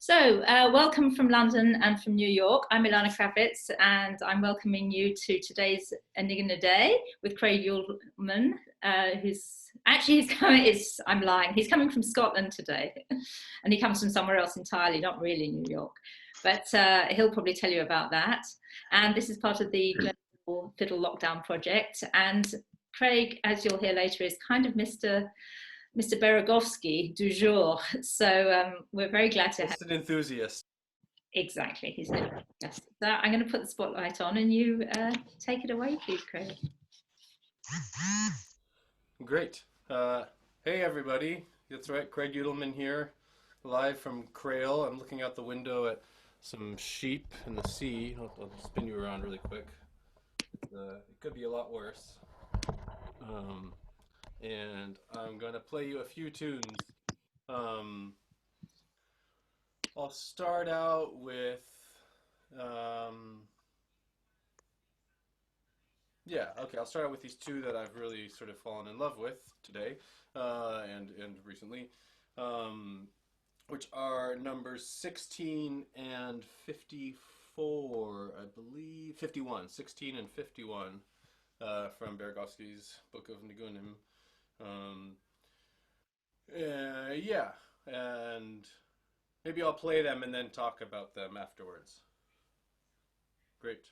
Welcome from London and from New York. I'm Ilana Cravitz, and I'm welcoming you to today's Enigma Day with Craig Judelman, I'm lying, he's coming from Scotland today, and he comes from somewhere else entirely, not really New York, but he'll probably tell you about that. And this is part of the Fiddle Lockdown project, and Craig, as you'll hear later, is kind of Mr. Beregovski du jour. So we're very glad to have. Just an enthusiast. Exactly, he's an enthusiast. So I'm going to put the spotlight on, and you take it away, please, Craig. Great. Hey, everybody. That's right, Craig Judelman here, live from Crail. I'm looking out the window at some sheep in the sea. I'll spin you around really quick. It could be a lot worse. And I'm going to play you a few tunes. I'll start out with, I'll start out with these two that I've really sort of fallen in love with today, and recently, which are numbers 16 and 54, I believe, 51, 16 and 51, from Beregovski's Book of Nigunim. And maybe I'll play them and then talk about them afterwards. Great.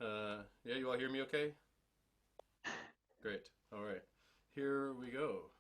Yeah, you all hear me okay? Great. All right. Here we go.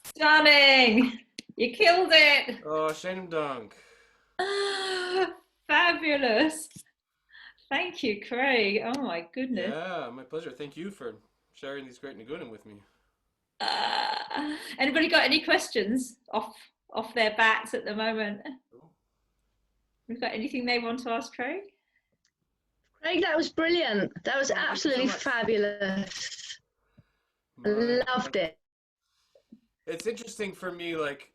Stunning! You killed it! Oh, shame dunk. Fabulous! Thank you, Craig. Oh my goodness. Yeah, my pleasure. Thank you for sharing these great Nigunim with me. Anybody got any questions off their bats at the moment? We've got anything they want to ask Craig? Craig, that was brilliant. That was Oh, absolutely so fabulous. Loved it. It's interesting for me, like,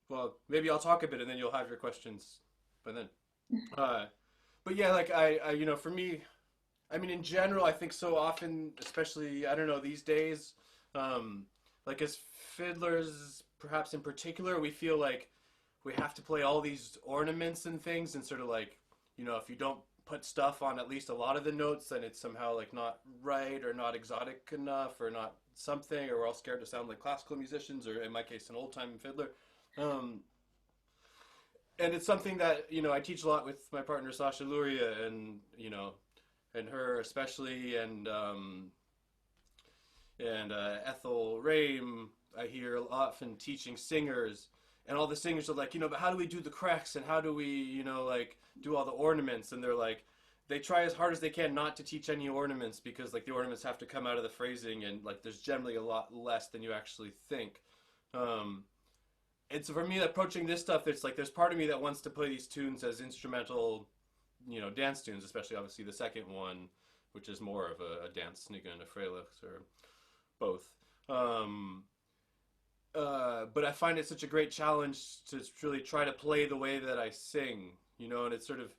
well, maybe I'll talk a bit and then you'll have your questions by then. But yeah, like you know, for me, I mean, in general, I think so often, especially, I don't know, these days, like as fiddlers, perhaps in particular, we feel like we have to play all these ornaments and things, and sort of like, you know, if you don't put stuff on at least a lot of the notes, then it's somehow like not right or not exotic enough or not something, or we're all scared to sound like classical musicians, or in my case, an old-time fiddler. And it's something that, you know, I teach a lot with my partner Sasha Luria, and, you know, and her especially, and Ethel Rame, I hear often teaching singers, and all the singers are like, you know, but how do we do the cracks, and how do we, you know, like, do all the ornaments? And they're like, they try as hard as they can not to teach any ornaments, because, like, the ornaments have to come out of the phrasing, and, like, there's generally a lot less than you actually think. It's, for me, approaching this stuff, it's like, there's part of me that wants to play these tunes as instrumental, you know, dance tunes, especially, obviously, the second one, which is more of a dance sniga and a freilach, or both. But I find it such a great challenge to really try to play the way that I sing, you know, and it's sort of,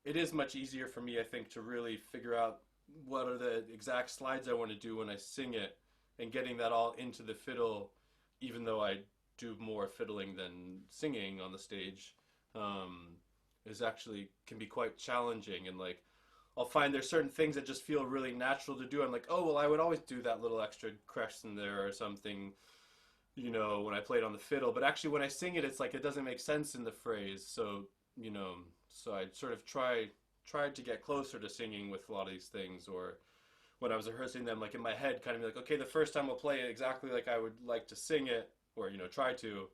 it is much easier for me, I think, to really figure out what are the exact slides I want to do when I sing it, and getting that all into the fiddle, even though I do more fiddling than singing on the stage, is actually, can be quite challenging. And like, I'll find there's certain things that just feel really natural to do. I'm like, oh, well, I would always do that little extra crest in there or something, you know, when I played on the fiddle. But actually when I sing it, it's like, it doesn't make sense in the phrase. So, you know, so I sort of tried to get closer to singing with a lot of these things, or when I was rehearsing them, like in my head, kind of be like, okay, the first time we'll play it exactly like I would like to sing it, or, you know, try to.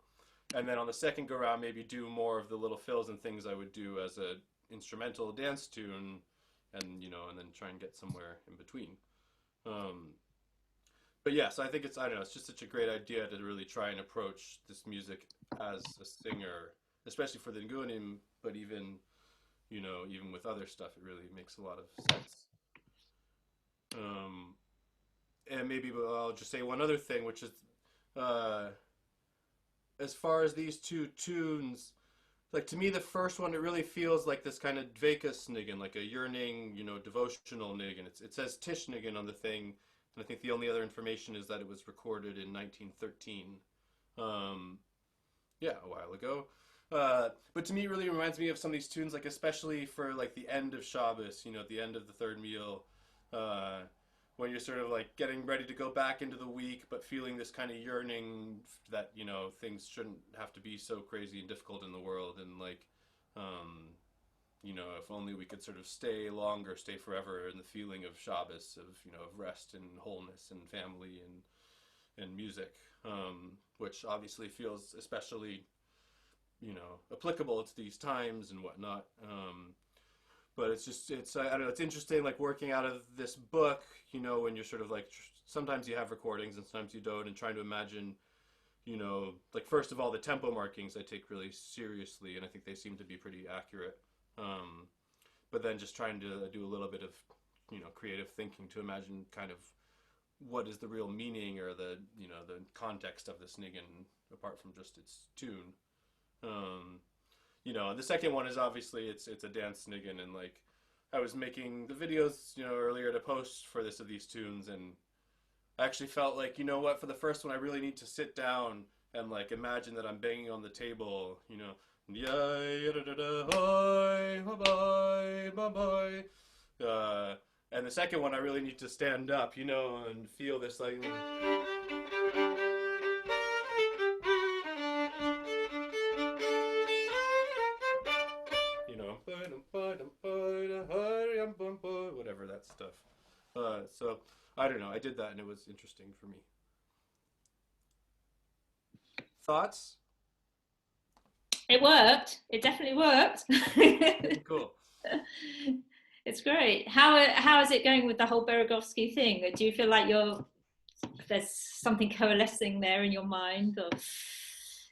And then on the second go round, maybe do more of the little fills and things I would do as a instrumental dance tune, and, you know, and then try and get somewhere in between. But yes, I think it's, I don't know, it's just such a great idea to really try and approach this music as a singer, especially for the Nigunim, but even, you know, even with other stuff, it really makes a lot of sense. And maybe I'll just say one other thing, which is, as far as these two tunes, like, to me, the first one, it really feels like this kind of dvekas niggin, like a yearning, you know, devotional niggin. It says Tish-Nign on the thing, and I think the only other information is that it was recorded in 1913. Yeah, a while ago. But to me, it really reminds me of some of these tunes, like especially for like the end of Shabbos, you know, at the end of the third meal, when you're sort of like getting ready to go back into the week, but feeling this kind of yearning that, you know, things shouldn't have to be so crazy and difficult in the world, and like, you know, if only we could sort of stay longer, stay forever in the feeling of Shabbos, of, you know, of rest and wholeness and family and music, which obviously feels especially, you know, applicable to these times and whatnot. But it's just, it's, I don't know, it's interesting, like, working out of this book, you know, when you're sort of like, sometimes you have recordings and sometimes you don't, and trying to imagine, you know, like, first of all, the tempo markings I take really seriously, and I think they seem to be pretty accurate. But then just trying to do a little bit of, you know, creative thinking to imagine kind of what is the real meaning or the, you know, the context of this niggin apart from just its tune. You know, and the second one is obviously it's a dance niggin, and like I was making the videos, you know, earlier to post for this of these tunes, and I actually felt like, you know what, for the first one, I really need to sit down and like imagine that I'm banging on the table, you know, yeah, da, da, da, bye, bye, bye, bye. And the second one, I really need to stand up, you know, and feel this like. You know, whatever that stuff. So I don't know. I did that and it was interesting for me. Thoughts? It worked. It definitely worked. Cool. It's great. How is it going with the whole Beregovski thing? Do you feel like there's something coalescing there in your mind, or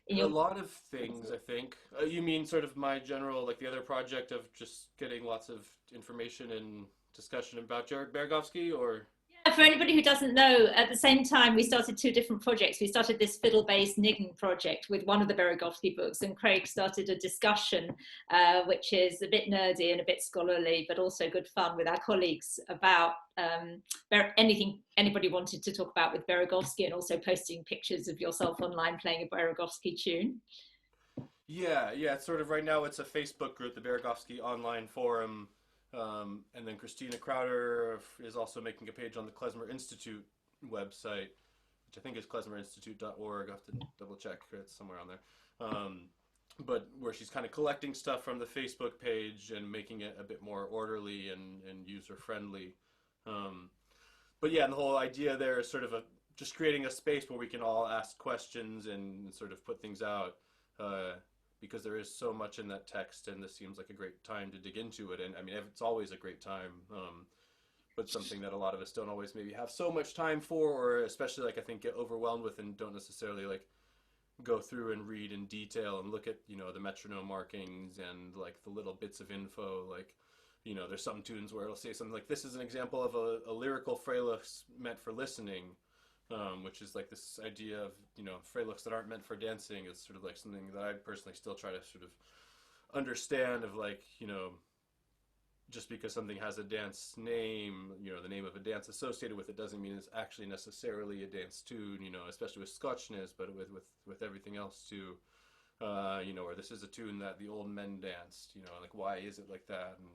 in A your? lot of things, I think. You mean sort of my general, like the other project of just getting lots of information and discussion about Beregovski, or? For anybody who doesn't know, at the same time, we started two different projects. We started this fiddle-based Nign project with one of the Beregovski books, and Craig started a discussion, which is a bit nerdy and a bit scholarly, but also good fun with our colleagues about anything anybody wanted to talk about with Beregovski, and also posting pictures of yourself online playing a Beregovski tune. Yeah, it's sort of right now it's a Facebook group, the Beregovski Online Forum. And then Christina Crowder is also making a page on the Klezmer Institute website, which I think is klezmerinstitute.org. I have to double check. It's somewhere on there. But where she's kind of collecting stuff from the Facebook page and making it a bit more orderly and user-friendly. But yeah, and the whole idea there is sort of just creating a space where we can all ask questions and sort of put things out. Because there is so much in that text, and this seems like a great time to dig into it. And I mean, it's always a great time, but something that a lot of us don't always maybe have so much time for, or especially like I think get overwhelmed with and don't necessarily like go through and read in detail and look at, you know, the metronome markings and like the little bits of info. Like, you know, there's some tunes where it'll say something like, this is an example of a lyrical freilux meant for listening. Which is like this idea of, you know, freilux that aren't meant for dancing. It's sort of like something that I personally still try to sort of understand of, like, you know, just because something has a dance name, you know, the name of a dance associated with it doesn't mean it's actually necessarily a dance tune, you know, especially with Scotchness, but with everything else too, you know, or this is a tune that the old men danced, you know, like why is it like that, and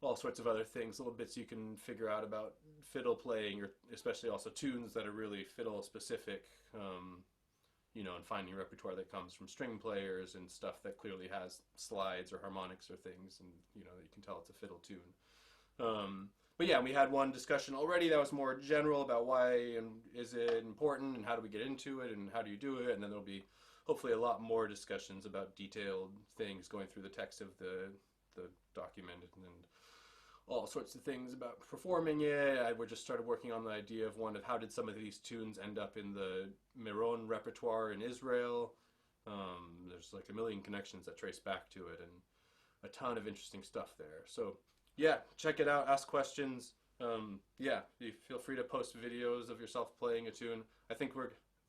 all sorts of other things, little bits you can figure out about fiddle playing, or especially also tunes that are really fiddle specific, you know, and finding repertoire that comes from string players and stuff that clearly has slides or harmonics or things, and, you know, you can tell it's a fiddle tune. But yeah, we had one discussion already that was more general about why and is it important and how do we get into it and how do you do it, and then there'll be hopefully a lot more discussions about detailed things going through the text of the document and all sorts of things about performing it. We just started working on the idea of how did some of these tunes end up in the Miron repertoire in Israel. There's like a million connections that trace back to it and a ton of interesting stuff there. So yeah, check it out, ask questions. Yeah, you feel free to post videos of yourself playing a tune. I think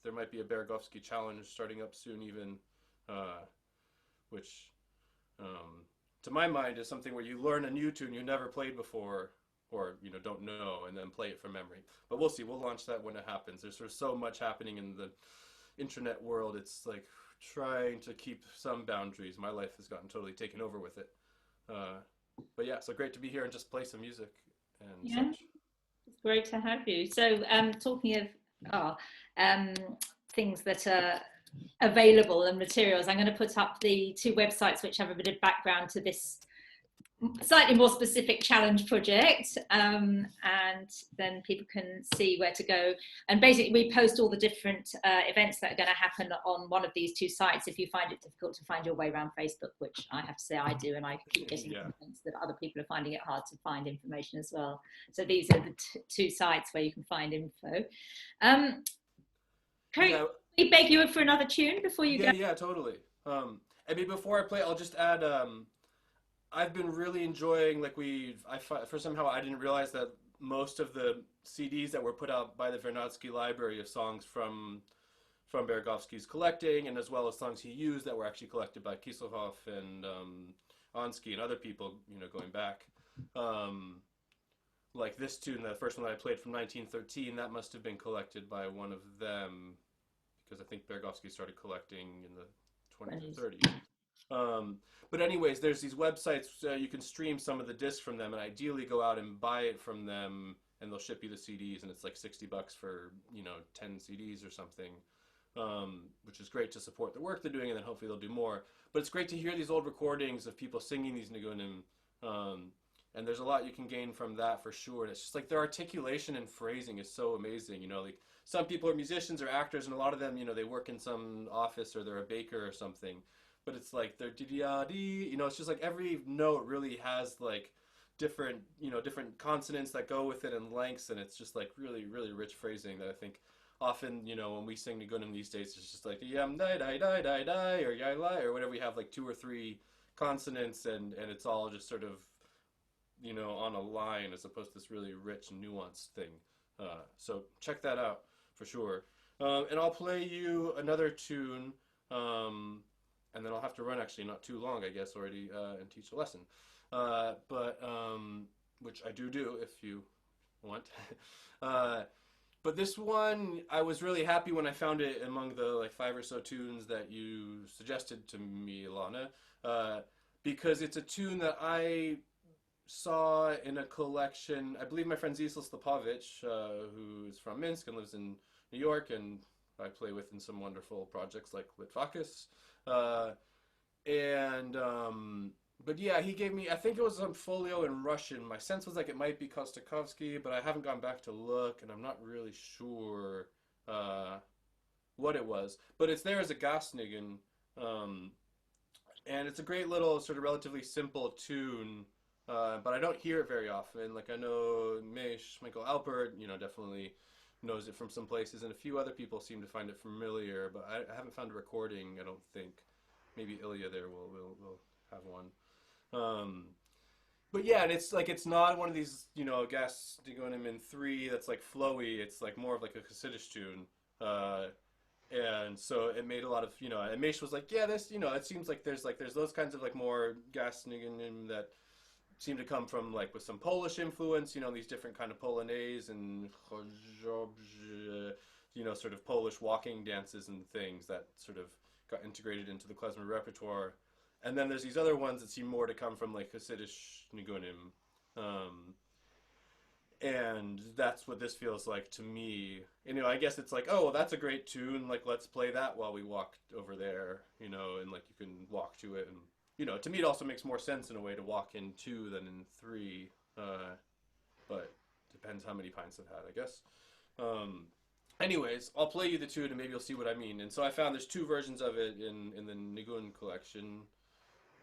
there might be a Beregovski challenge starting up soon even, which to my mind is something where you learn a new tune you never played before, or, you know, don't know, and then play it from memory. But we'll see, we'll launch that when it happens. There's sort of so much happening in the internet world, it's like trying to keep some boundaries. My life has gotten totally taken over with it. But yeah, so great to be here and just play some music and such. It's great to have you. So talking of things that are available and materials, I'm going to put up the two websites which have a bit of background to this slightly more specific challenge project, and then people can see where to go. And basically we post all the different events that are going to happen on one of these two sites if you find it difficult to find your way around Facebook, which I have to say I do, and I keep getting complaints that other people are finding it hard to find information as well. So these are the two sites where you can find info. Craig, we beg you for another tune before you go? Yeah, totally. I mean, before I play, I'll just add, I've been really enjoying, like for somehow I didn't realize that most of the CDs that were put out by the Vernadsky Library of songs from Beregovsky's collecting, and as well as songs he used that were actually collected by Kisselhoff and Onsky and other people, you know, going back. like this tune, the first one that I played from 1913, that must have been collected by one of them, because I think Beregovski started collecting in the 20s or 30s. But anyways, there's these websites you can stream some of the discs from them, and ideally go out and buy it from them, and they'll ship you the CDs, and it's like $60 for 10 CDs or something, which is great to support the work they're doing, and then hopefully they'll do more. But it's great to hear these old recordings of people singing these Nigunim, and there's a lot you can gain from that for sure. And it's just like their articulation and phrasing is so amazing. Like some people are musicians or actors, and a lot of them, they work in some office or they're a baker or something. But it's like they're dee-dee-ah-dee, it's just like every note really has like different, different consonants that go with it and lengths, and it's just like really, really rich phrasing that I think often, when we sing Nigunim these days, it's just like yam dai dai dai dai dai or yai lai or whatever. We have like 2 or 3 consonants, and it's all just sort of, on a line, as opposed to this really rich, nuanced thing. So check that out for sure. And I'll play you another tune, and then I'll have to run, actually, not too long, I guess, already, and teach a lesson. Which I do if you want. But this one, I was really happy when I found it among the like 5 or so tunes that you suggested to me, Ilana, because it's a tune that I saw in a collection. I believe my friend Zisla Slepovich, who's from Minsk and lives in New York, and I play with in some wonderful projects like Litvakis. But yeah, he gave me, I think it was some folio in Russian. My sense was like it might be Kostakovsky, but I haven't gone back to look, and I'm not really sure what it was. But it's there as a Gastnigen, and it's a great little sort of relatively simple tune, but I don't hear it very often. Like I know Michael Alpert, definitely knows it from some places, and a few other people seem to find it familiar, but I haven't found a recording, I don't think. Maybe Ilya there will have one. But yeah, and it's like, it's not one of these, Gastnigen in 3 that's like flowy. It's like more of like a Hasidic tune. And so it made a lot of, and Mesh was like, yeah, this, it seems like there's those kinds of like more Gastnigen that seem to come from like with some Polish influence, these different kind of Polonaise and sort of Polish walking dances and things that sort of got integrated into the klezmer repertoire. And then there's these other ones that seem more to come from like Hasidic Nigunim. And that's what this feels like to me. I guess it's like, oh, well, that's a great tune, like let's play that while we walk over there, and like you can walk to it, and to me it also makes more sense in a way to walk in 2 than in 3, but depends how many pints I've had, I guess. Anyways, I'll play you the tune and maybe you'll see what I mean. And so I found there's 2 versions of it in the Nigun collection,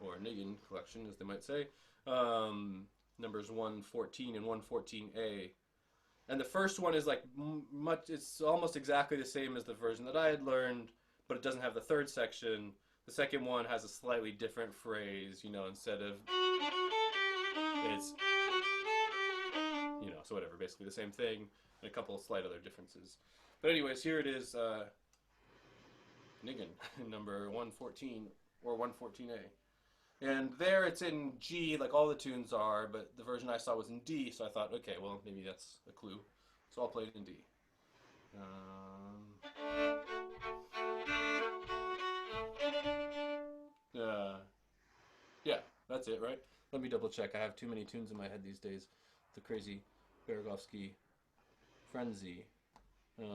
or Nigun collection as they might say, numbers 114 and 114A. And the first one is like it's almost exactly the same as the version that I had learned, but it doesn't have the 3rd section. The second one has a slightly different phrase, instead of, it's, so whatever, basically the same thing, and a couple of slight other differences. But anyways, here it is, Nigun, number 114, or 114A. And there it's in G, like all the tunes are, but the version I saw was in D, so I thought, okay, well, maybe that's a clue. So I'll play it in D. Yeah, that's it, right? Let me double check. I have too many tunes in my head these days. The crazy Beregovski frenzy. Yeah.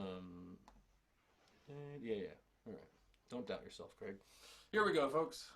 All right. Don't doubt yourself, Craig. Here we go, folks.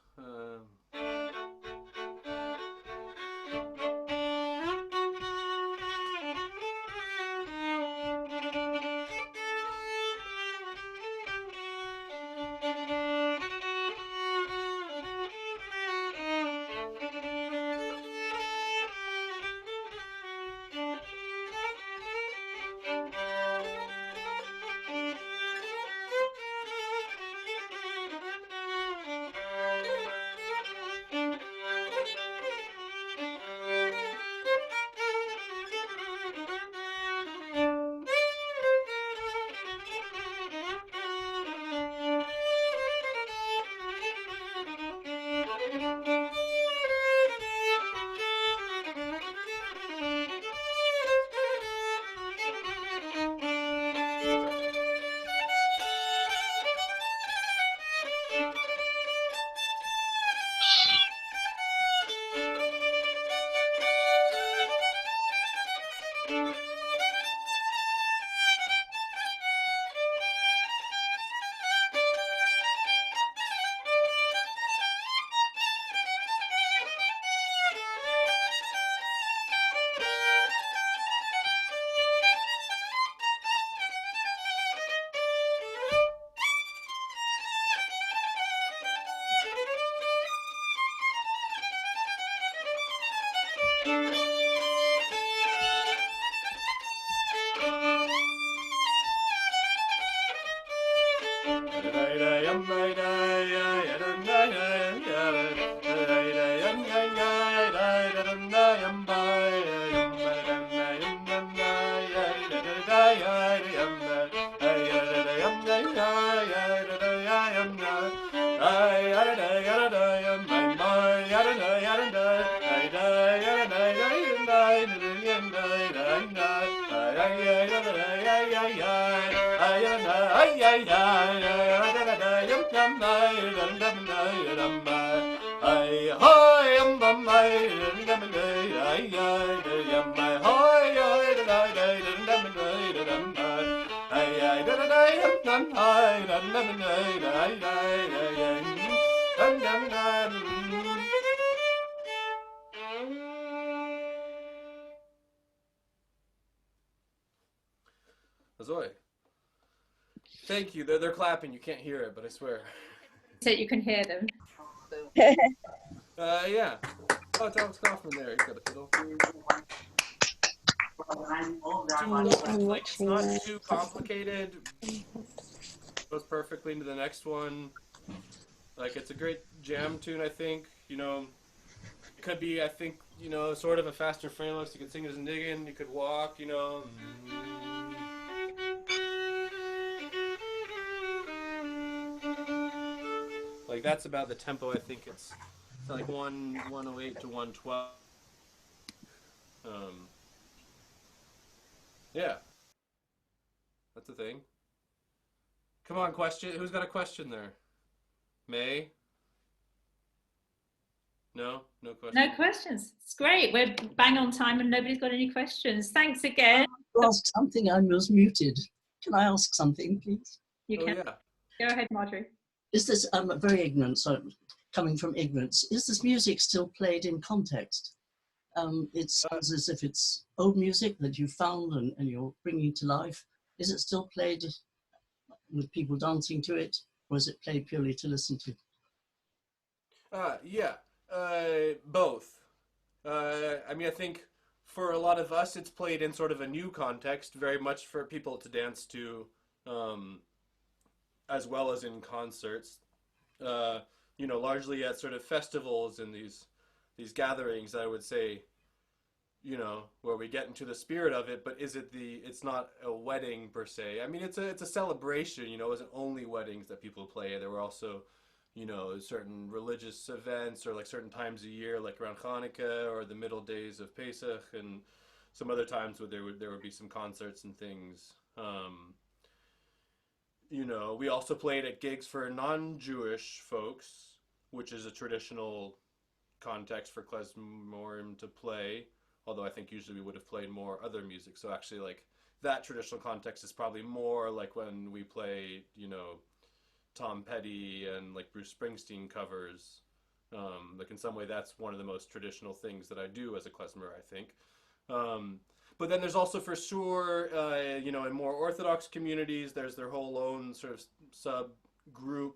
Azoy. Thank you. They're clapping. You can't hear it, but I swear. So you can hear them. Yeah. Oh, it's Alex Kaufman there. He's got a fiddle. It's not too complicated. Goes perfectly into the next one. Like, it's a great jam tune, I think. You know, it could be, I think, you know, sort of a faster phalanx. You could sing it as a niggin. You could walk, you know. Like, that's about the tempo. I think it's like 108 to 112. Yeah. That's the thing. Come on, question. Who's got a question there? May? No? No questions? No questions. It's great. We're bang on time and nobody's got any questions. Thanks again. To ask something, I was muted. Can I ask something, please? You can. Yeah. Go ahead, Marjorie. Is this, I'm very ignorant, so coming from ignorance, is this music still played in context? It sounds as if it's old music that you found and you're bringing to life. Is it still played with people dancing to it, or is it played purely to listen to? Yeah, both. I mean, I think for a lot of us, it's played in sort of a new context, very much for people to dance to, as well as in concerts. You know, largely at sort of festivals and these gatherings, I would say, you know, where we get into the spirit of it, but it's not a wedding per se. I mean, it's a celebration, you know. It wasn't only weddings that people play. There were also, you know, certain religious events or like certain times a year, like around Hanukkah or the middle days of Pesach, and some other times where there would be some concerts and things. You know, we also played at gigs for non-Jewish folks, which is a traditional context for Klezmer to play, although I think usually we would have played more other music. So actually, like, that traditional context is probably more like when we play, you know, Tom Petty and like Bruce Springsteen covers. Like, in some way, that's one of the most traditional things that I do as a klezmer, I think. But then there's also, for sure, you know, in more Orthodox communities, there's their whole own sort of subgroup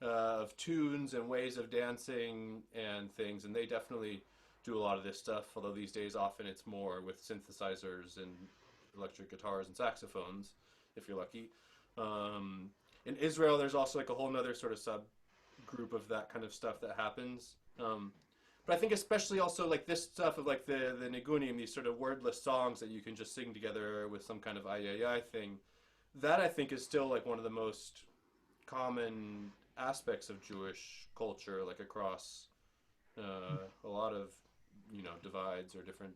of tunes and ways of dancing and things, and they definitely do a lot of this stuff, although these days often it's more with synthesizers and electric guitars and saxophones, if you're lucky. In Israel, there's also like a whole other sort of subgroup of that kind of stuff that happens. But I think especially also like this stuff of like the Nigunim, these sort of wordless songs that you can just sing together with some kind of ay thing, that I think is still like one of the most common aspects of Jewish culture, like across a lot of, you know, divides or different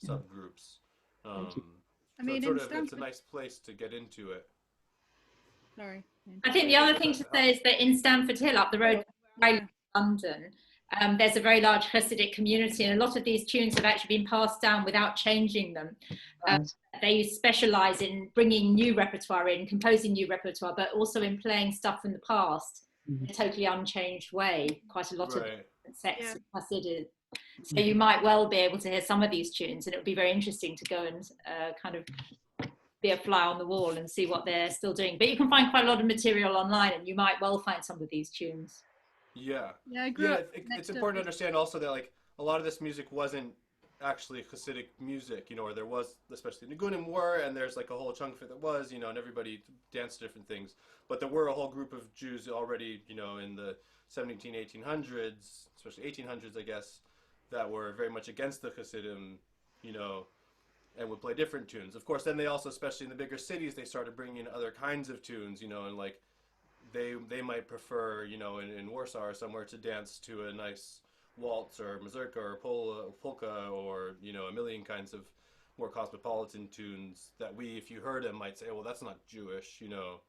subgroups. I mean, so it's a nice place to get into it. Sorry. I think the other thing to say is that in Stamford Hill, up the road from London, there's a very large Hasidic community, and a lot of these tunes have actually been passed down without changing them. They specialise in bringing new repertoire in, composing new repertoire, but also in playing stuff from the past in a totally unchanged way. Quite a lot of sects of Hasidim. So you might well be able to hear some of these tunes, and it would be very interesting to go and kind of be a fly on the wall and see what they're still doing. But you can find quite a lot of material online, and you might well find some of these tunes. Yeah. Yeah, I grew up. It's important to understand also that like a lot of this music wasn't actually Hasidic music, you know, or there was, especially Nigunim were, and there's like a whole chunk of it that was, you know, and everybody danced different things. But there were a whole group of Jews already, you know, in the 1800s, especially 1800s, I guess, that were very much against the Hasidim, you know, and would play different tunes. Of course, then they also, especially in the bigger cities, they started bringing in other kinds of tunes, you know, and like they might prefer, you know, in Warsaw or somewhere to dance to a nice waltz or mazurka or polka or, you know, a million kinds of more cosmopolitan tunes that we, if you heard them, might say, well, that's not Jewish, you know,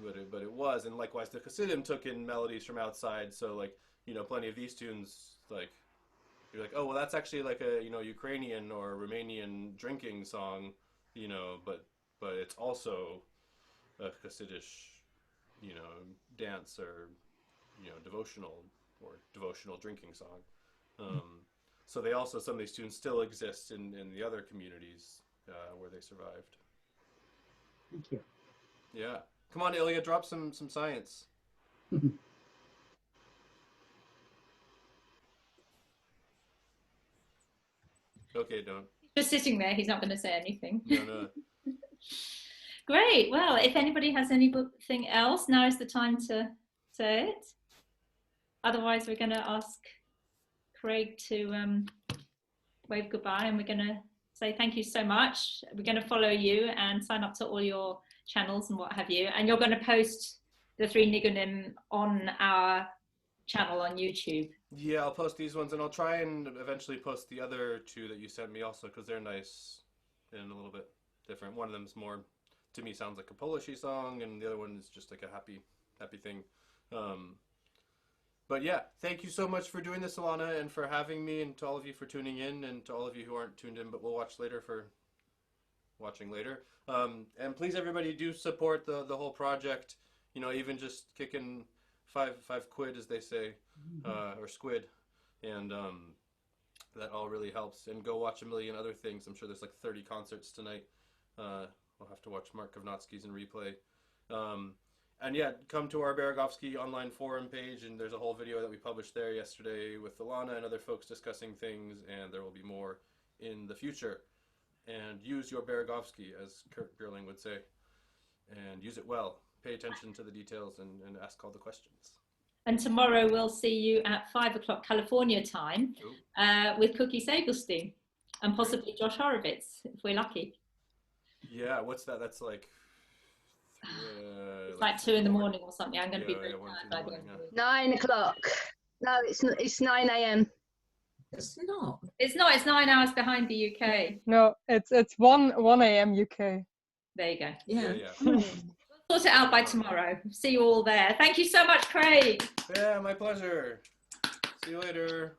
but it was. And likewise, the Hasidim took in melodies from outside, so like, you know, plenty of these tunes, like, you're like, oh, well, that's actually like a, you know, Ukrainian or Romanian drinking song, you know, but it's also a Hasidic, you know, dance or, you know, devotional drinking song. So they also, some of these tunes still exist in the other communities where they survived. Thank you. Yeah. Come on, Ilya, drop some science. Okay, don't. Just sitting there, he's not going to say anything. No. Great. Well, if anybody has anything else, now is the time to say it. Otherwise, we're going to ask Craig to wave goodbye, and we're going to say thank you so much. We're going to follow you and sign up to all your channels and what have you. And you're going to post the 3 Nigunim on our channel on YouTube. Yeah, I'll post these ones, and I'll try and eventually post the other 2 that you sent me also, because they're nice and a little bit different. One of them's more, to me, sounds like a Polishy song, and the other one is just like a happy thing. But yeah, thank you so much for doing this, Ilana, and for having me, and to all of you for tuning in, and to all of you who aren't tuned in but will watch later for watching later. And please, everybody, do support the whole project. You know, even just kicking five quid, as they say, or squid, and that all really helps. And go watch a million other things. I'm sure there's like 30 concerts tonight. We'll have to watch Mark Kovnatsky's in replay. And yeah, come to our Beregovski online forum page, and there's a whole video that we published there yesterday with Ilana and other folks discussing things, and there will be more in the future. And use your Beregovski, as Kurt Bierling would say, and use it well. Pay attention to the details and ask all the questions. And tomorrow we'll see you at 5 o'clock California time with Cookie Sagelstein and possibly Josh Horowitz, if we're lucky. Yeah, what's that? That's like... it's like 2 in the morning or something. I'm going to be very tired by the end of the week. 9 o'clock. No, it's 9 a.m. It's not. It's not. It's 9 hours behind the UK. No, it's 1 a.m. UK. There you go. Yeah. We'll sort it out by tomorrow. See you all there. Thank you so much, Craig. Yeah, my pleasure. See you later.